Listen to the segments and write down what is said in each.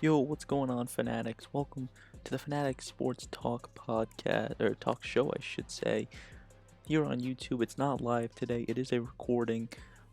Yo, what's going on, Fanatics? Welcome to the Fanatic Sports Talk podcast, or talk show, I should say. Here on YouTube, it's not live today, it is a recording.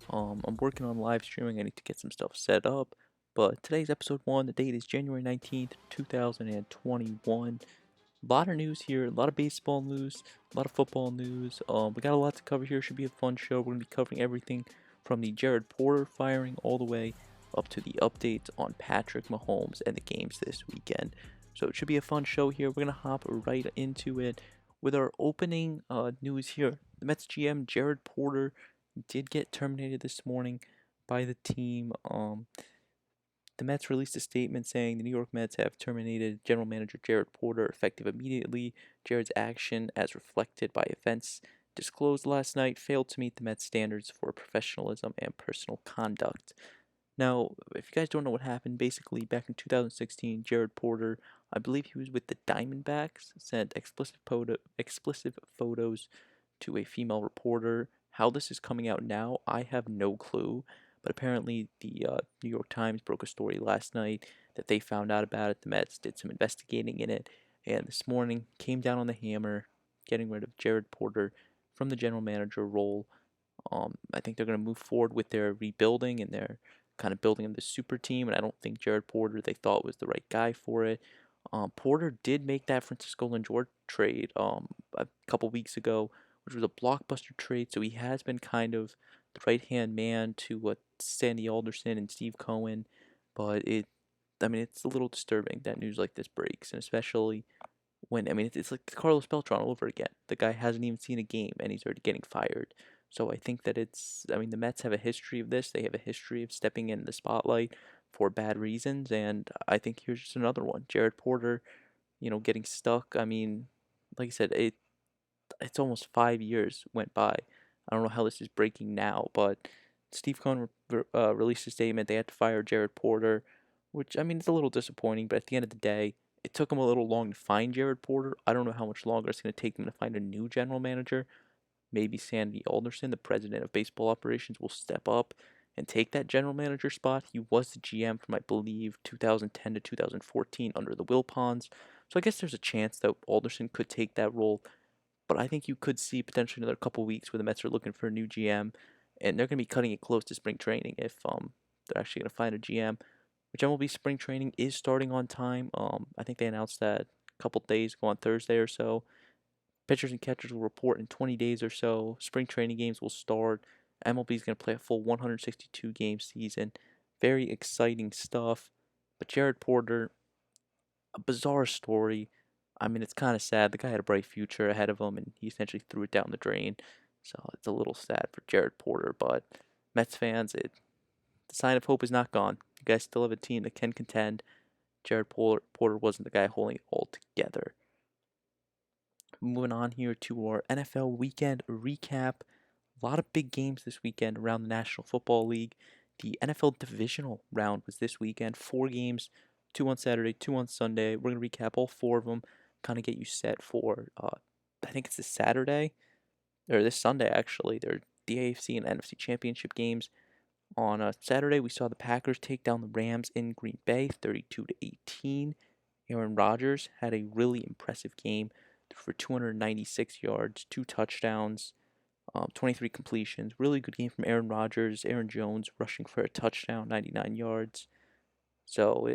I'm working on live streaming, I need to get some stuff set up. But today's episode 1, the date is January 19th, 2021. A lot of news here, a lot of baseball news, a lot of football news. We got a lot to cover here, should be a fun show. We're going to be covering everything from the Jared Porter firing all the way up to the updates on Patrick Mahomes and the games this weekend. So it should be a fun show here. We're going to hop right into it with our opening news here. The Mets GM Jared Porter did get terminated this morning by the team. The Mets released a statement saying the New York Mets have terminated general manager Jared Porter effective immediately. Jared's action, as reflected by events disclosed last night, failed to meet the Mets standards for professionalism and personal conduct. Now, if you guys don't know what happened, basically back in 2016, Jared Porter, I believe he was with the Diamondbacks, sent explicit photos to a female reporter. How this is coming out now, I have no clue. But apparently, the New York Times broke a story last night that they found out about it. The Mets did some investigating in it, and this morning came down on the hammer, getting rid of Jared Porter from the general manager role. I think they're going to move forward with their rebuilding and their kind of building of the super team, and I don't think Jared Porter they thought was the right guy for it. Porter did make that Francisco Lindor trade a couple weeks ago, which was a blockbuster trade, so he has been kind of the right-hand man to Sandy Alderson and Steve Cohen, but it's a little disturbing that news like this breaks, and especially when, it's like Carlos Beltran all over again. The guy hasn't even seen a game, and he's already getting fired. So I think that the Mets have a history of this. They have a history of stepping in the spotlight for bad reasons, and I think here's just another one. Jared Porter, getting stuck. Like I said, it's almost 5 years went by. I don't know how this is breaking now, but Steve Cohen released a statement. They had to fire Jared Porter, which, it's a little disappointing, but at the end of the day, it took them a little long to find Jared Porter. I don't know how much longer it's going to take them to find a new general manager. Maybe Sandy Alderson, the president of baseball operations, will step up and take that general manager spot. He was the GM from, I believe, 2010 to 2014 under the Wilpons. So I guess there's a chance that Alderson could take that role. But I think you could see potentially another couple weeks where the Mets are looking for a new GM, and they're going to be cutting it close to spring training if they're actually going to find a GM. Which MLB spring training is starting on time. I think they announced that a couple days ago on Thursday or so. Pitchers and catchers will report in 20 days or so. Spring training games will start. MLB is going to play a full 162 game season. Very exciting stuff. But Jared Porter, a bizarre story. It's kind of sad. The guy had a bright future ahead of him, and he essentially threw it down the drain. So it's a little sad for Jared Porter. But Mets fans, the sign of hope is not gone. You guys still have a team that can contend. Jared Porter wasn't the guy holding it all together. Moving on here to our NFL weekend recap. A lot of big games this weekend around the National Football League. The NFL divisional round was this weekend. 4 games, 2 on Saturday, 2 on Sunday. We're going to recap all 4 of them, kind of get you set for, I think it's this Saturday, or this Sunday actually. They're the AFC and NFC championship games. On Saturday, we saw the Packers take down the Rams in Green Bay, 32-18. Aaron Rodgers had a really impressive game for 296 yards, 2 touchdowns, 23 completions. Really good game from Aaron Rodgers. Aaron Jones rushing for a touchdown, 99 yards. So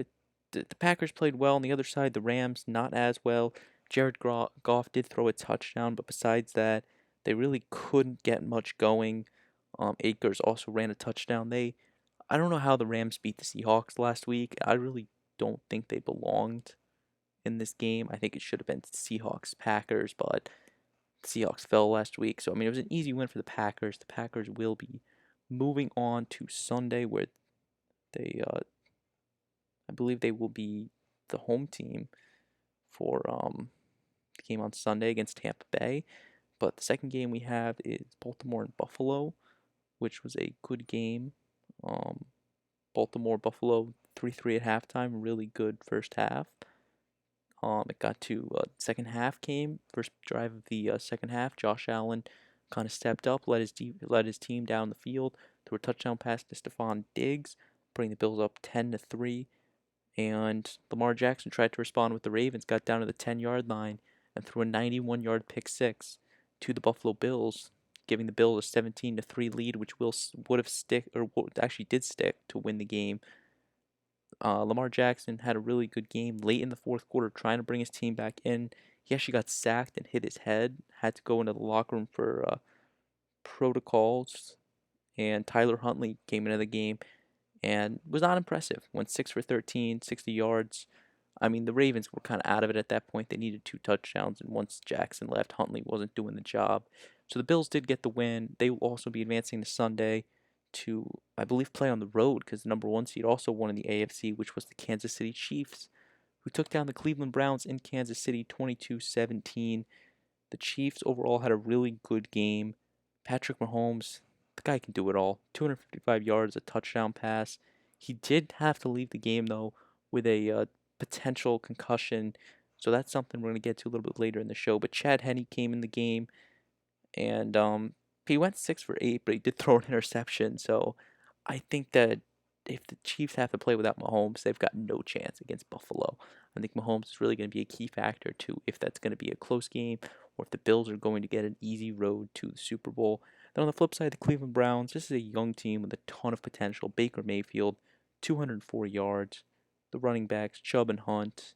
the Packers played well. On the other side, the Rams not as well. Jared Goff did throw a touchdown, but besides that, they really couldn't get much going. Akers also ran a touchdown. I don't know how the Rams beat the Seahawks last week. I really don't think they belonged in this game. I think it should have been Seahawks Packers, but the Seahawks fell last week. So it was an easy win for the Packers. The Packers will be moving on to Sunday, where I believe they will be the home team for the game on Sunday against Tampa Bay. But the second game we have is Baltimore and Buffalo, which was a good game. Baltimore-Buffalo 3-3 at halftime. Really good first half. It got to second half came. First drive of the second half, Josh Allen kind of stepped up, led his team down the field, threw a touchdown pass to Stephon Diggs, putting the Bills up 10-3. and Lamar Jackson tried to respond with the Ravens, got down to the 10-yard line, and threw a 91-yard pick six to the Buffalo Bills, giving the Bills a 17-3 lead, which would have stick or actually did stick to win the game. Lamar Jackson had a really good game late in the fourth quarter, trying to bring his team back in. He actually got sacked and hit his head, had to go into the locker room for protocols, and Tyler Huntley came into the game and was not impressive. Went 6 for 13, 60 yards. I mean, the Ravens were kind of out of it at that point. They needed two touchdowns, and once Jackson left, Huntley wasn't doing the job. So the Bills did get the win. They will also be advancing to Sunday to, I believe, play on the road because the number one seed also won in the AFC, which was the Kansas City Chiefs, who took down the Cleveland Browns in Kansas City 22-17. The Chiefs overall had a really good game. Patrick Mahomes, the guy can do it all. 255 yards, a touchdown pass. He did have to leave the game, though, with a potential concussion. So that's something we're going to get to a little bit later in the show. But Chad Henne came in the game, and he went 6 for 8, but he did throw an interception. So I think that if the Chiefs have to play without Mahomes, they've got no chance against Buffalo. I think Mahomes is really going to be a key factor to if that's going to be a close game or if the Bills are going to get an easy road to the Super Bowl. Then on the flip side, the Cleveland Browns, this is a young team with a ton of potential. Baker Mayfield, 204 yards. The running backs, Chubb and Hunt.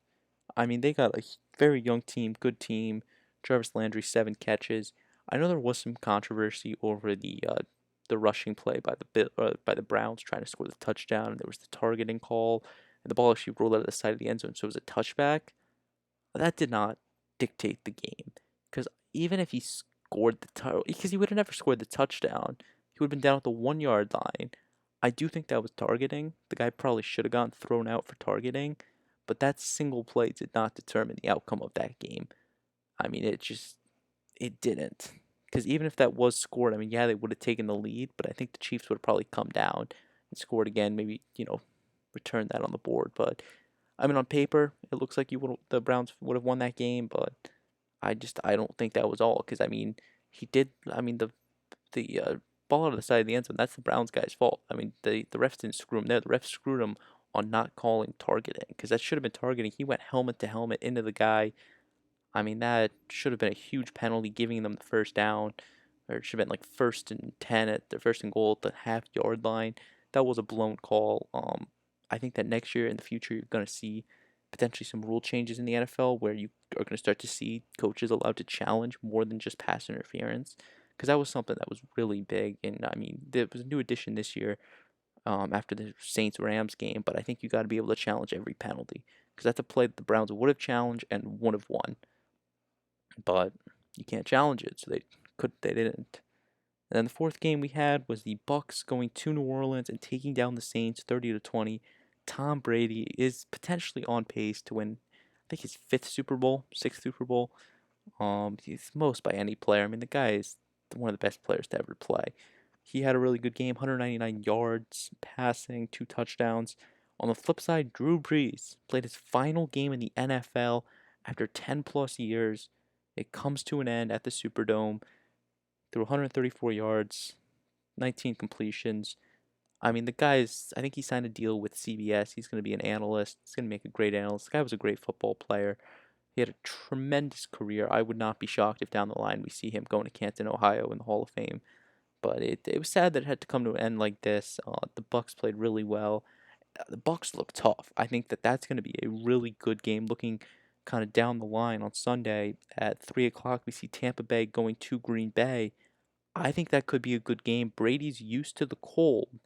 I mean, they got a very young team, good team. Jarvis Landry, 7 catches. I know there was some controversy over the rushing play by the Browns trying to score the touchdown, and there was the targeting call, and the ball actually rolled out of the side of the end zone, so it was a touchback. That did not dictate the game, because even if he scored because he would have never scored the touchdown, he would have been down at the 1 yard line. I do think that was targeting. The guy probably should have gotten thrown out for targeting, but that single play did not determine the outcome of that game. I mean, it didn't. Because even if that was scored, I mean, yeah, they would have taken the lead, but I think the Chiefs would have probably come down and scored again, maybe, return that on the board. But I mean, on paper, it looks like the Browns would have won that game, but I don't think that was all. Because I mean, he did. I mean, the ball out of the side of the end zone. That's the Browns guy's fault. I mean, the refs didn't screw him there. The refs screwed him on not calling targeting because that should have been targeting. He went helmet to helmet into the guy. I mean, that should have been a huge penalty, giving them the first down, or it should have been like 1st and 10 at the 1st and goal at the half-yard line. That was a blown call. I think that next year in the future you're going to see potentially some rule changes in the NFL where you are going to start to see coaches allowed to challenge more than just pass interference, because that was something that was really big. And I mean, there was a new addition this year after the Saints Rams game, but I think you got to be able to challenge every penalty because that's a play that the Browns would have challenged and would have won, but you can't challenge it, so they didn't. And then the fourth game we had was the Bucks going to New Orleans and taking down the Saints 30-20. Tom Brady is potentially on pace to win, I think, his fifth Super Bowl, sixth Super Bowl. He's most by any player. I mean, the guy is one of the best players to ever play. He had a really good game, 199 yards, passing, 2 touchdowns. On the flip side, Drew Brees played his final game in the NFL after 10 plus years. It comes to an end at the Superdome. Threw 134 yards, 19 completions. I mean, I think he signed a deal with CBS. He's going to be an analyst. He's going to make a great analyst. The guy was a great football player. He had a tremendous career. I would not be shocked if down the line we see him going to Canton, Ohio in the Hall of Fame. But it was sad that it had to come to an end like this. The Bucks played really well. The Bucks look tough. I think that that's going to be a really good game. Looking kind of down the line on Sunday at 3 o'clock, we see Tampa Bay going to Green Bay. I think that could be a good game. Brady's used to the cold,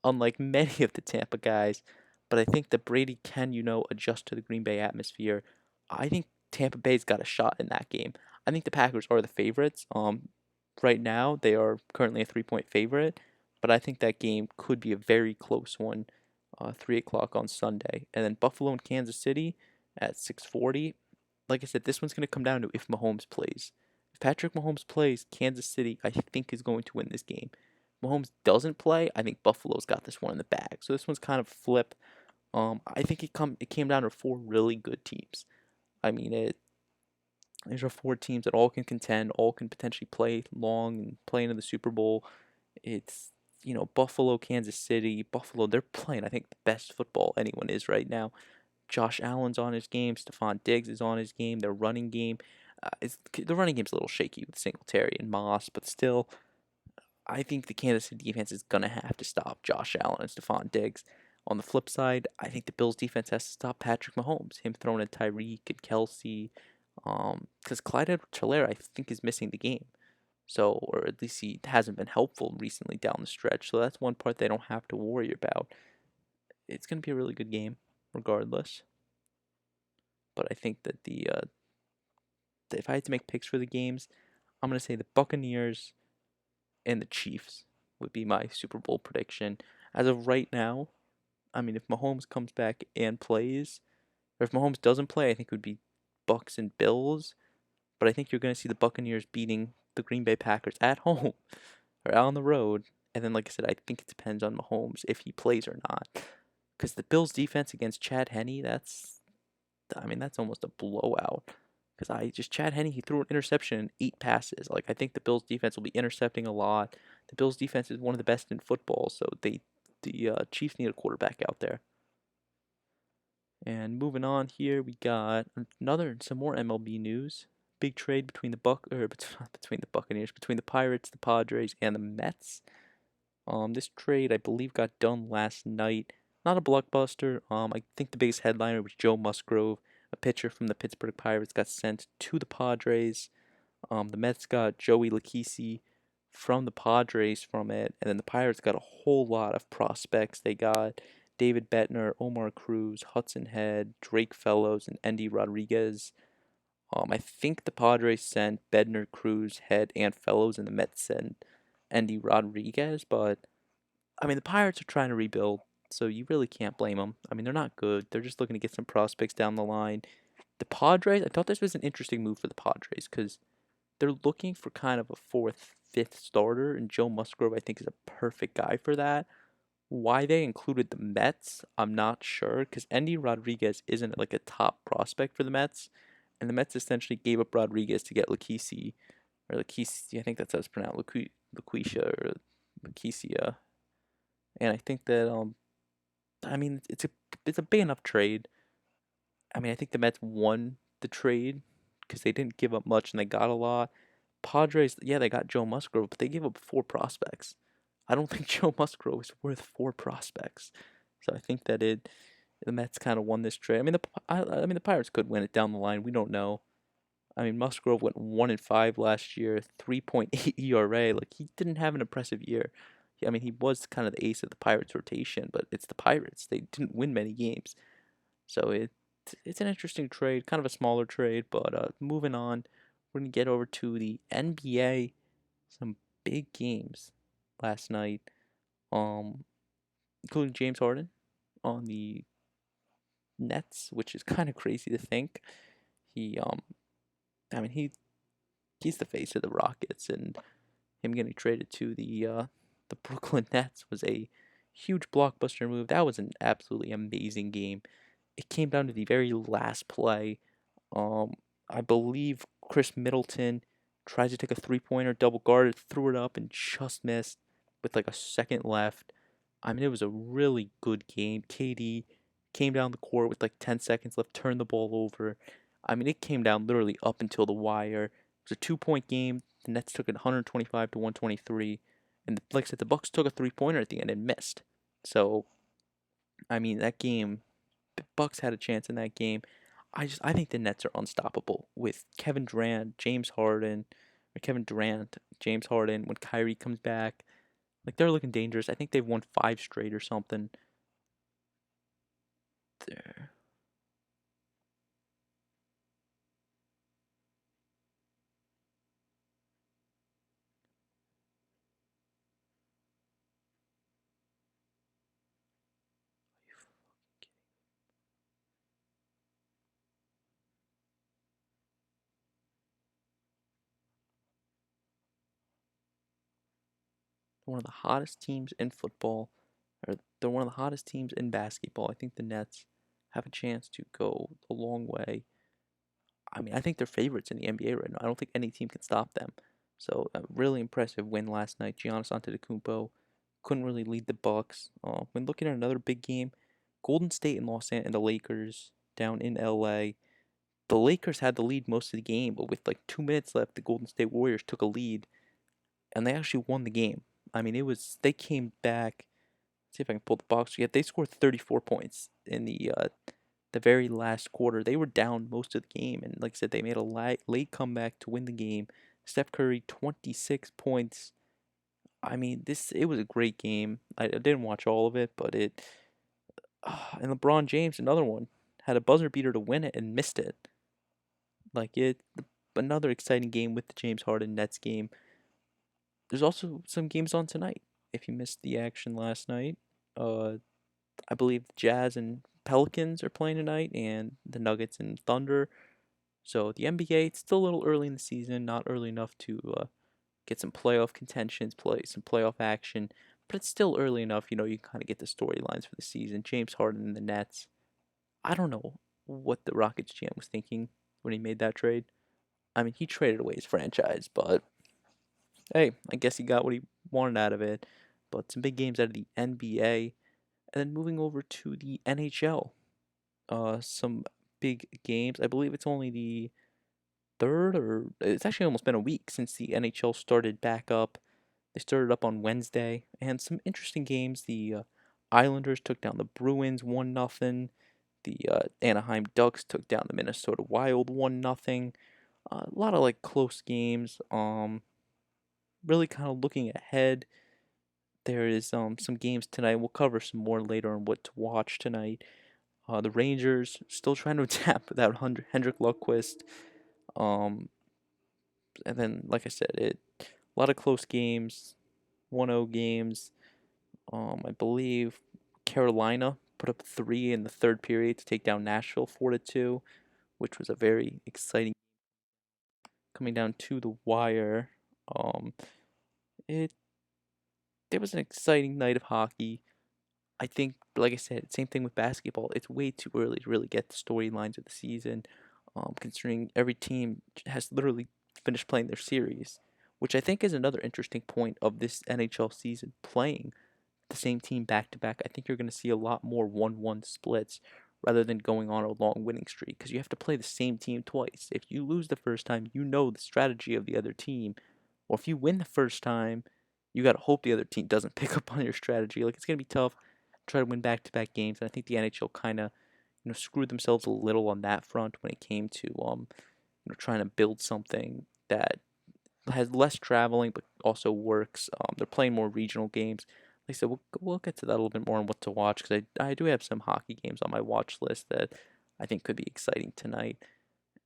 unlike many of the Tampa guys, but I think that Brady can, adjust to the Green Bay atmosphere. I think Tampa Bay's got a shot in that game. I think the Packers are the favorites. Right now they are currently a 3-point favorite, but I think that game could be a very close one. 3 o'clock on Sunday, and then Buffalo and Kansas City at 6:40. Like I said, this one's going to come down to if Mahomes plays. If Patrick Mahomes plays, Kansas City, I think, is going to win this game. Mahomes doesn't play, I think Buffalo's got this one in the bag. So this one's kind of flip. I think it came down to four really good teams. I mean, these are four teams that all can contend, all can potentially play long and play into the Super Bowl. It's Buffalo, Kansas City. Buffalo, they're playing, I think, the best football anyone is right now. Josh Allen's on his game. Stephon Diggs is on his game. Their running game, the running game's a little shaky with Singletary and Moss, but still, I think the Kansas City defense is gonna have to stop Josh Allen and Stephon Diggs. On the flip side, I think the Bills defense has to stop Patrick Mahomes. Him throwing at Tyreek and Kelsey, because Clyde Edwards-Helaire I think is missing the game. So, or at least he hasn't been helpful recently down the stretch. So that's one part they don't have to worry about. It's gonna be a really good game, regardless. But I think that if I had to make picks for the games, I'm gonna say the Buccaneers and the Chiefs would be my Super Bowl prediction. As of right now, I mean, if Mahomes comes back and plays, or if Mahomes doesn't play, I think it would be Bucks and Bills. But I think you're going to see the Buccaneers beating the Green Bay Packers at home or out on the road. And then, like I said, I think it depends on Mahomes if he plays or not. Because the Bills' defense against Chad Henne, that's almost a blowout. Because Chad Henne, he threw an interception in 8 passes. Like, I think the Bills' defense will be intercepting a lot. The Bills' defense is one of the best in football, so the Chiefs need a quarterback out there. And moving on here, we got some more MLB news. Big trade between between the Buccaneers, between the Pirates, the Padres, and the Mets. This trade I believe got done last night. Not a blockbuster. I think the biggest headliner was Joe Musgrove, a pitcher from the Pittsburgh Pirates, got sent to the Padres. The Mets got Joey Lucchesi from the Padres from it, and then the Pirates got a whole lot of prospects. They got David Bettner, Omar Cruz, Hudson Head, Drake Fellows, and Endy Rodriguez. I think the Padres sent Bednar, Cruz, Head, and Fellows, and the Mets sent Endy Rodriguez. But I mean, the Pirates are trying to rebuild, so you really can't blame them. I mean, they're not good. They're just looking to get some prospects down the line. The Padres, I thought this was an interesting move for the Padres because they're looking for kind of a fourth, fifth starter, and Joe Musgrove, I think, is a perfect guy for that. Why they included the Mets, I'm not sure, because Endy Rodriguez isn't like a top prospect for the Mets, and the Mets essentially gave up Rodriguez to get Lucchesi, or Lucchesi, I think that's how it's pronounced, Luquisha or Luquisia, and I think that I mean it's a big enough trade. I mean I think the Mets won the trade because they didn't give up much and they got a lot. Padres, yeah, they got Joe Musgrove, but they gave up 4 prospects. I don't think Joe Musgrove is worth 4 prospects. So I think that the Mets kind of won this trade. I mean the Pirates could win it down the line. We don't know. I mean Musgrove went 1-5 last year, 3.8 ERA. Like he didn't have an impressive year. I mean he was kind of the ace of the Pirates rotation, but it's the Pirates. They didn't win many games. So it's an interesting trade, kind of a smaller trade. But moving on, we're gonna get over to the NBA. Some big games last night, um, including James Harden on the Nets, which is kind of crazy to think. He, I mean, he's the face of the Rockets, and him getting traded to the Brooklyn Nets was a huge blockbuster move. That was an absolutely amazing game. It came down to the very last play. Um, I believe Chris Middleton tried to take a 3-pointer, double guarded, threw it up, and just missed with like a second left. I mean, it was a really good game. KD came down the court with like 10 seconds left, turned the ball over. I mean, it came down literally up until the wire. It was a 2-point game. The Nets took it 125 to 123, and like I said, the Bucks took a 3-pointer at the end and missed. So, I mean, that game, the Bucks had a chance in that game. I think the Nets are unstoppable with Kevin Durant, James Harden, or Kevin Durant, James Harden. When Kyrie comes back, like they're looking dangerous. I think they've won 5 straight or something. They're one of the hottest teams in football, or they're one of the hottest teams in basketball. I think the Nets have a chance to go a long way. I mean, I think they're favorites in the NBA right now. I don't think any team can stop them. So, a really impressive win last night. Giannis Antetokounmpo couldn't really lead the Bucks. When looking at another big game, Golden State and and the Lakers. down in LA. The Lakers had the lead most of the game, but with like 2 minutes left, the Golden State Warriors took a lead and they actually won the game. I mean, they came back. See if I can pull the box yet. They scored 34 points in the very last quarter. They were down most of the game, and like I said, they made a late comeback to win the game. Steph Curry, 26 points. I mean, it was a great game. I didn't watch all of it, but and LeBron James, another one, had a buzzer beater to win it and missed it. Like another exciting game with the James Harden Nets game. There's also some games on tonight. If you missed the action last night, uh, I believe the Jazz and Pelicans are playing tonight, and the Nuggets and Thunder. So the NBA, it's still a little early in the season, not early enough to get some playoff contentions, play some playoff action, but it's still early enough. You kind of get the storylines for the season. James Harden and the Nets. I don't know what the Rockets GM was thinking when he made that trade. I mean, he traded away his franchise, but hey, I guess he got what he wanted out of it. But some big games out of the NBA, and then moving over to the NHL. Some big games. I believe it's only the third, or it's actually almost been a week since the NHL started back up. They started up on Wednesday, and some interesting games. The Islanders took down the Bruins 1-0. The Anaheim Ducks took down the Minnesota Wild 1-0. A lot of like close games. Really kind of looking ahead. There is some games tonight. We'll cover some more later on what to watch tonight. The Rangers still trying to adapt without Hendrik Lundqvist. Um, and then, like I said, a lot of close games, 1-0 games. I believe Carolina put up 3 in the third period to take down Nashville 4-2, which was a very exciting coming down to the wire. Um, it it was an exciting night of hockey. I think, like I said, same thing with basketball. It's way too early to really get the storylines of the season, considering every team has literally finished playing their series, which I think is another interesting point of this NHL season. Playing the same team back to back, I think you're going to see a lot more 1-1 splits rather than going on a long winning streak because you have to play the same team twice. If you lose the first time, you know the strategy of the other team, or if you win the first time, you got to hope the other team doesn't pick up on your strategy. Like, it's going to be tough try to win back-to-back games. And I think the NHL kind of, screwed themselves a little on that front when it came to, trying to build something that has less traveling but also works. They're playing more regional games. Like I said, we'll get to that a little bit more on what to watch because I do have some hockey games on my watch list that I think could be exciting tonight.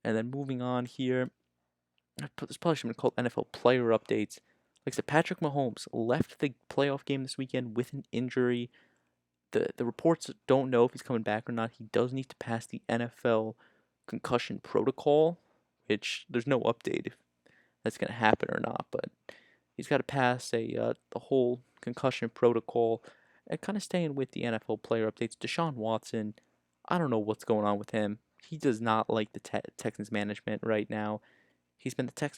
And then moving on here, this probably should have been called NFL player updates. Like I said, Patrick Mahomes left the playoff game this weekend with an injury. The reports don't know if he's coming back or not. He does need to pass the NFL concussion protocol, which there's no update if that's going to happen or not. But he's got to pass the whole concussion protocol. And kind of staying with the NFL player updates, Deshaun Watson, I don't know what's going on with him. He does not like the Texans management right now. He's been the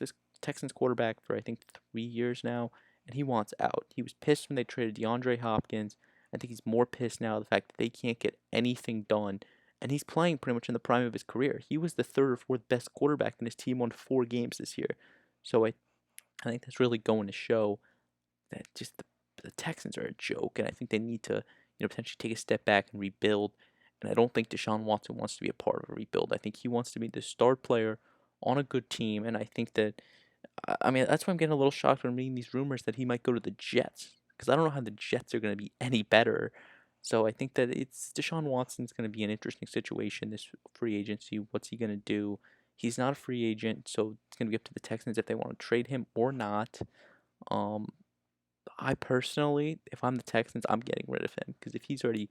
Texans quarterback for I think 3 years now, and he wants out. He was pissed when they traded DeAndre Hopkins. I think he's more pissed now the fact that they can't get anything done. And he's playing pretty much in the prime of his career. He was the third or fourth best quarterback, and his team won 4 games this year. So I think that's really going to show that just the Texans are a joke, and I think they need to potentially take a step back and rebuild. And I don't think Deshaun Watson wants to be a part of a rebuild. I think he wants to be the star player on a good team, and I think that I mean that's why I'm getting a little shocked when reading these rumors that he might go to the Jets because I don't know how the Jets are going to be any better. So I think that it's Deshaun Watson's going to be an interesting situation this free agency. What's he going to do? He's not a free agent, so it's going to be up to the Texans if they want to trade him or not. Um, I personally, if I'm the Texans, I'm getting rid of him because if he's already,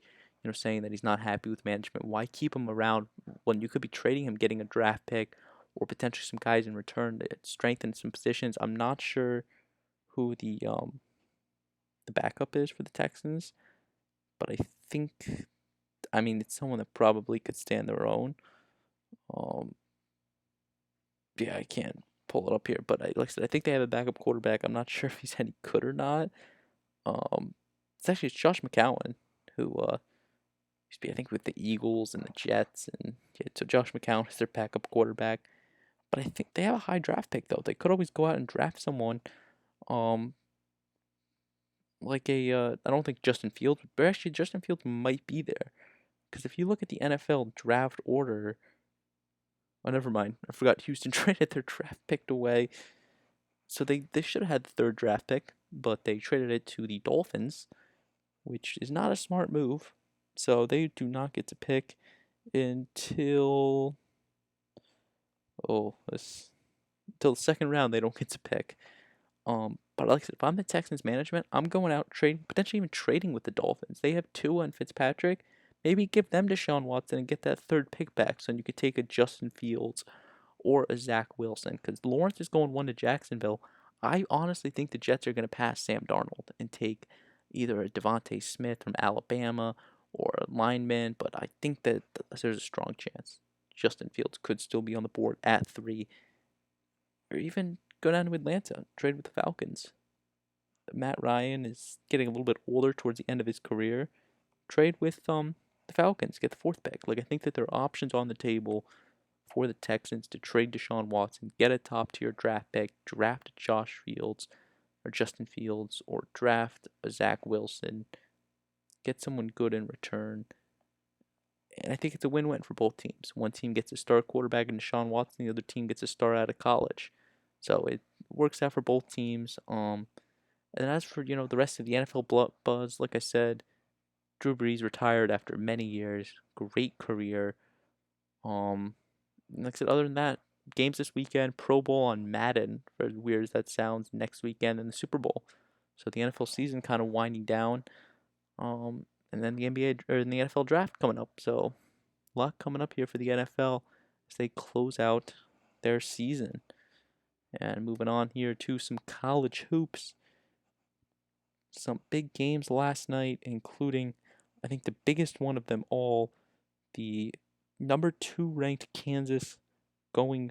saying that he's not happy with management, why keep him around when you could be trading him, getting a draft pick, or potentially some guys in return to strengthen some positions? I'm not sure who the backup is for the Texans, but I think, I mean, it's someone that probably could stand their own. Um, yeah, I can't pull it up here, but like I said, I think they have a backup quarterback. I'm not sure if he's any good or not. Um, it's actually Josh McCown who used to be, I think, with the Eagles and the Jets, and yeah, so Josh McCown is their backup quarterback. But I think they have a high draft pick though. They could always go out and draft someone, um, like I don't think Justin Fields, but actually Justin Fields might be there because if you look at the NFL draft order, oh never mind, I forgot Houston traded their draft pick away, so they should have had the third draft pick, but they traded it to the Dolphins, which is not a smart move. So they do not get to pick until oh this until the second round. They don't get to pick. But like I said, if I'm the Texans management, I'm going out trading, potentially even trading with the Dolphins. They have Tua and Fitzpatrick. Maybe give them Deshaun Watson and get that third pick back, so you could take a Justin Fields or a Zach Wilson. Because Lawrence is going one to Jacksonville. I honestly think the Jets are going to pass Sam Darnold and take either a Devontae Smith from Alabama or a lineman. But I think that there's a strong chance Justin Fields could still be on the board at 3, or even go down to Atlanta, trade with the Falcons. Matt Ryan is getting a little bit older towards the end of his career. Trade with the Falcons, get the fourth pick. Like I think that there are options on the table for the Texans to trade Deshaun Watson, get a top tier draft pick, draft Josh Fields or Justin Fields, or draft a Zach Wilson, get someone good in return. And I think it's a win-win for both teams. One team gets a star quarterback in Deshaun Watson, the other team gets a star out of college. So it works out for both teams. And as for the rest of the NFL buzz, like I said, Drew Brees retired after many years. Great career. Like I said, other than that, games this weekend. Pro Bowl on Madden, for as weird as that sounds, next weekend, and the Super Bowl. So the NFL season kind of winding down. And then the NBA or the NFL draft coming up. So a lot coming up here for the NFL as they close out their season. And moving on here to some college hoops. Some big games last night, including, I think, the biggest one of them all, the number 2 ranked Kansas going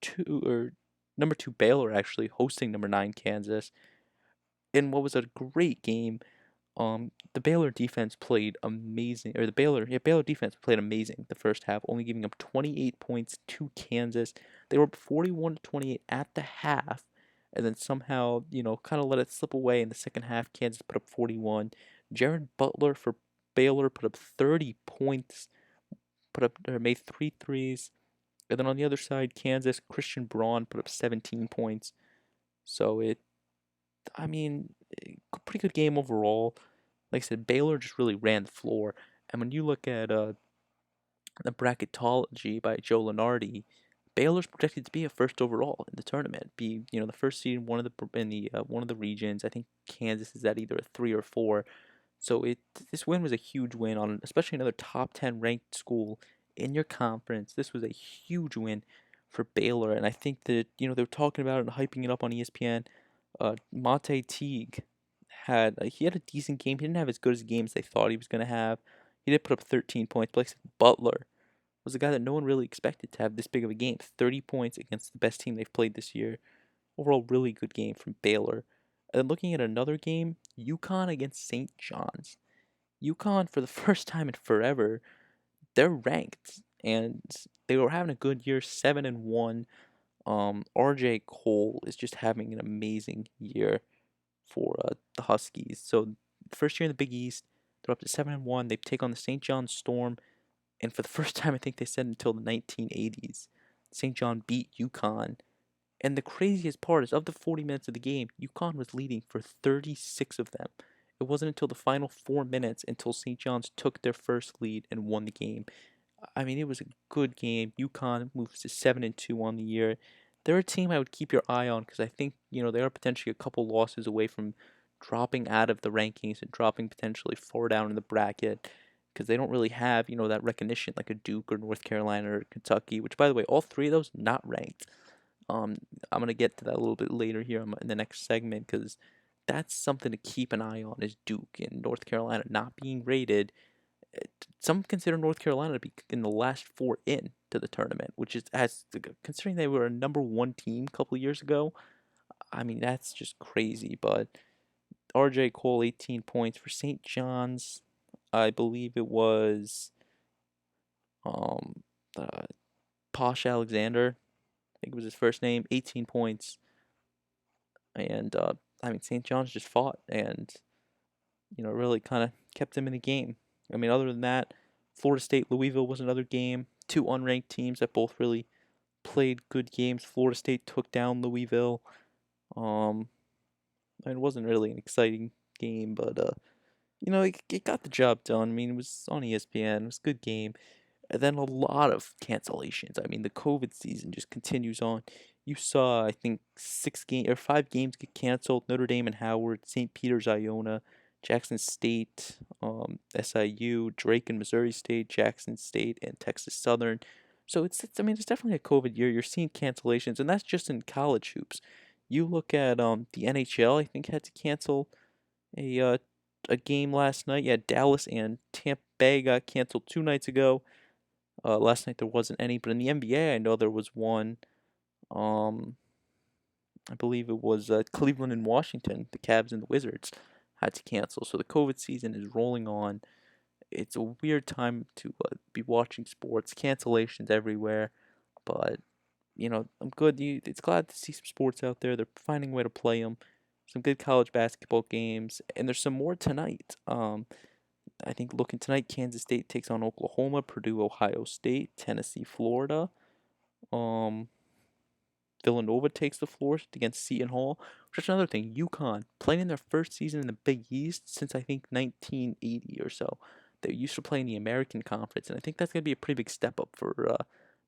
to, or number 2 Baylor actually hosting number 9 Kansas in what was a great game. The Baylor defense played amazing, or the Baylor defense played amazing the first half, only giving up 28 points to Kansas. They were up 41-28 at the half, and then somehow, kind of let it slip away in the second half. Kansas put up 41. Jared Butler for Baylor put up 30 points, made 3 threes. And then on the other side, Kansas, Christian Braun put up 17 points. So I mean, pretty good game overall. Like I said, Baylor just really ran the floor. And when you look at the bracketology by Joe Lunardi, Baylor's projected to be a first overall in the tournament. Be the first seed in one of the regions. I think Kansas is at either a 3 or 4. So this win was a huge win on especially another top 10 ranked school in your conference. This was a huge win for Baylor, and I think that they were talking about it and hyping it up on ESPN. Monte Teague he had a decent game. He didn't have as good as games they thought he was going to have. He did put up 13 points. But like I said, Butler was a guy that no one really expected to have this big of a game. 30 points against the best team they've played this year. Overall, really good game from Baylor. And then looking at another game, UConn against St. John's. UConn, for the first time in forever, they're ranked, and they were having a good year, 7-1. RJ Cole is just having an amazing year for the Huskies. So first year in the Big East, they're up to 7-1. They take on the St. John Storm, and for the first time, I think they said until the 1980s, St. John beat UConn. And the craziest part is, of the 40 minutes of the game, UConn was leading for 36 of them. It wasn't until the final 4 minutes until St. John's took their first lead and won the game. I mean, it was a good game. UConn moves to 7-2 on the year. They're a team I would keep your eye on because I think they are potentially a couple losses away from dropping out of the rankings and dropping potentially far down in the bracket because they don't really have that recognition like a Duke or North Carolina or Kentucky. Which, by the way, all 3 of those not ranked. I'm gonna get to that a little bit later here in the next segment because that's something to keep an eye on. Is Duke and North Carolina not being rated? Some consider North Carolina to be in the last 4 in to the tournament, which is considering they were a number 1 team a couple of years ago. I mean, that's just crazy. But RJ Cole, 18 points for St. John's. I believe it was um, uh, Posh Alexander. I think it was his first name. 18 points, and I mean St. John's just fought and really kind of kept him in the game. I mean, other than that, Florida State Louisville was another game. Two unranked teams that both really played good games. Florida State took down Louisville. Um, it wasn't really an exciting game, but it got the job done. I mean, it was on ESPN. It was a good game. And then a lot of cancellations. I mean, the COVID season just continues on. You saw, I think, 5 games get canceled. Notre Dame and Howard, St. Peter's, Iona, Jackson State, SIU, Drake and Missouri State, Jackson State, and Texas Southern. So I mean, it's definitely a COVID year. You're seeing cancellations, and that's just in college hoops. You look at the NHL. I think had to cancel a uh, a game last night. Yeah, Dallas and Tampa Bay got canceled 2 nights ago. Last night there wasn't any, but in the NBA I know there was one. Um, I believe it was Cleveland and Washington, the Cavs and the Wizards had to cancel. So the COVID season is rolling on. It's a weird time to be watching sports. Cancellations everywhere, but I'm good. It's glad to see some sports out there. They're finding a way to play them. Some good college basketball games, and there's some more tonight. I think looking tonight, Kansas State takes on Oklahoma, Purdue, Ohio State, Tennessee, Florida. Um, Villanova takes the floor against Seton Hall. Which is another thing. UConn playing in their first season in the Big East since I think 1980 or so. They used to play in the American Conference, and I think that's going to be a pretty big step up for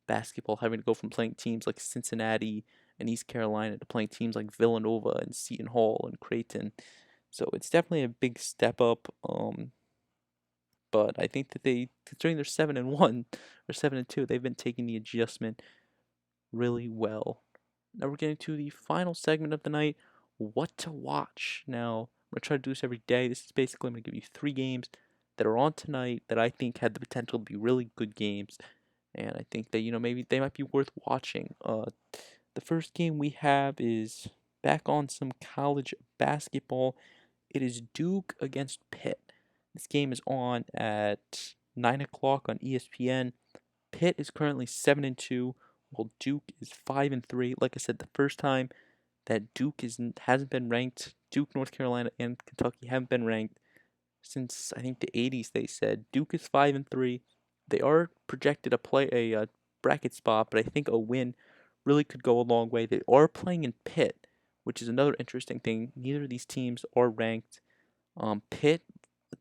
basketball, having to go from playing teams like Cincinnati and East Carolina to playing teams like Villanova and Seton Hall and Creighton. So it's definitely a big step up. But I think that considering they're 7-1 or 7-2, they've been taking the adjustment really well. Now we're getting to the final segment of the night, what to watch. Now, I'm going to try to do this every day. This is basically, I'm going to give you 3 games that are on tonight that I think had the potential to be really good games. And I think that, maybe they might be worth watching. The first game we have is back on some college basketball. It is Duke against Pitt. This game is on at 9 o'clock on ESPN. Pitt is currently 7-2, while Duke is 5-3. Like I said, the first time that Duke hasn't been ranked. Duke, North Carolina, and Kentucky haven't been ranked since I think the 80s. They said Duke is 5-3. They are projected to play a bracket spot, but I think a win really could go a long way. They are playing in Pitt, which is another interesting thing. Neither of these teams are ranked. Pitt,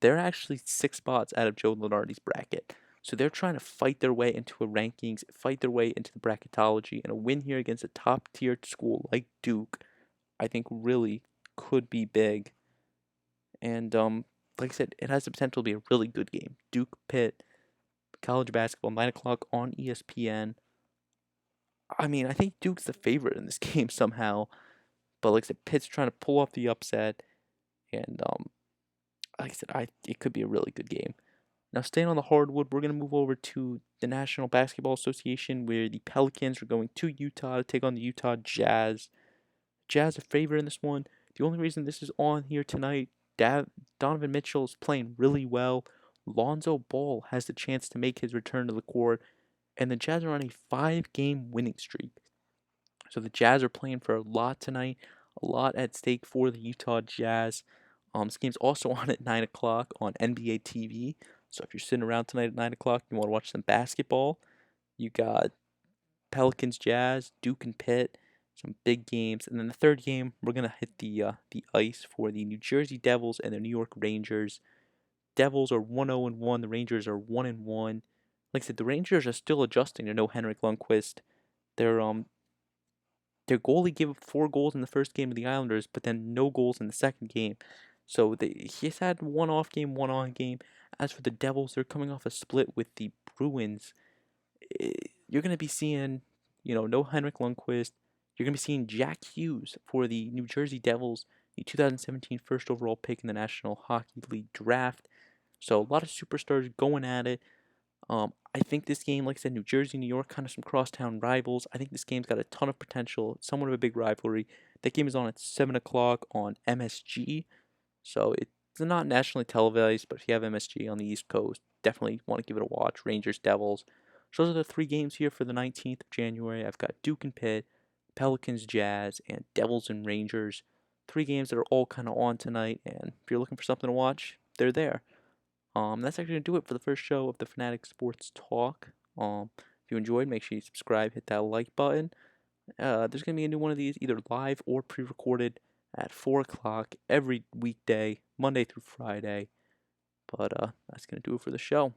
they're actually 6 spots out of Joe Lunardi's bracket. So they're trying to fight their way into a rankings, fight their way into the bracketology, and a win here against a top tier school like Duke, I think really could be big. And like I said, it has the potential to be a really good game. Duke Pitt, college basketball, 9 o'clock on ESPN. I mean, I think Duke's the favorite in this game somehow, but like I said, Pitt's trying to pull off the upset, and like I said, it could be a really good game. Now, staying on the hardwood, we're going to move over to the National Basketball Association, where the Pelicans are going to Utah to take on the Utah Jazz. Jazz a favorite in this one. The only reason this is on here tonight, Donovan Mitchell is playing really well. Lonzo Ball has the chance to make his return to the court, and the Jazz are on a 5-game winning streak. So the Jazz are playing for a lot tonight, a lot at stake for the Utah Jazz. This game's also on at 9 o'clock on NBA TV. So if you're sitting around tonight at 9 o'clock, you want to watch some basketball, you got Pelicans, Jazz, Duke, and Pitt, some big games. And then the third game, we're going to hit the ice for the New Jersey Devils and the New York Rangers. Devils are 1-0-1. The Rangers are 1-1. Like I said, the Rangers are still adjusting to no Henrik Lundqvist. Their their goalie gave up 4 goals in the first game of the Islanders, but then no goals in the second game. So he's had one off game, one on game. As for the Devils, they're coming off a split with the Bruins. You're going to be seeing, no Henrik Lundqvist. You're going to be seeing Jack Hughes for the New Jersey Devils, the 2017 first overall pick in the National Hockey League draft. So a lot of superstars going at it. I think this game, like I said, New Jersey, New York, kind of some crosstown rivals. I think this game's got a ton of potential, somewhat of a big rivalry. That game is on at 7 o'clock on MSG. So It's not nationally televised, but if you have MSG on the East Coast, definitely want to give it a watch. Rangers, Devils. So those are the 3 games here for the 19th of January. I've got Duke and Pitt, Pelicans, Jazz, and Devils and Rangers. 3 games that are all kind of on tonight, and if you're looking for something to watch, they're there. That's actually gonna do it for the first show of the Fanatic Sports Talk. If you enjoyed, make sure you subscribe, hit that like button. There's gonna be a new one of these, either live or pre-recorded, at 4 o'clock every weekday, Monday through Friday. But that's gonna do it for the show.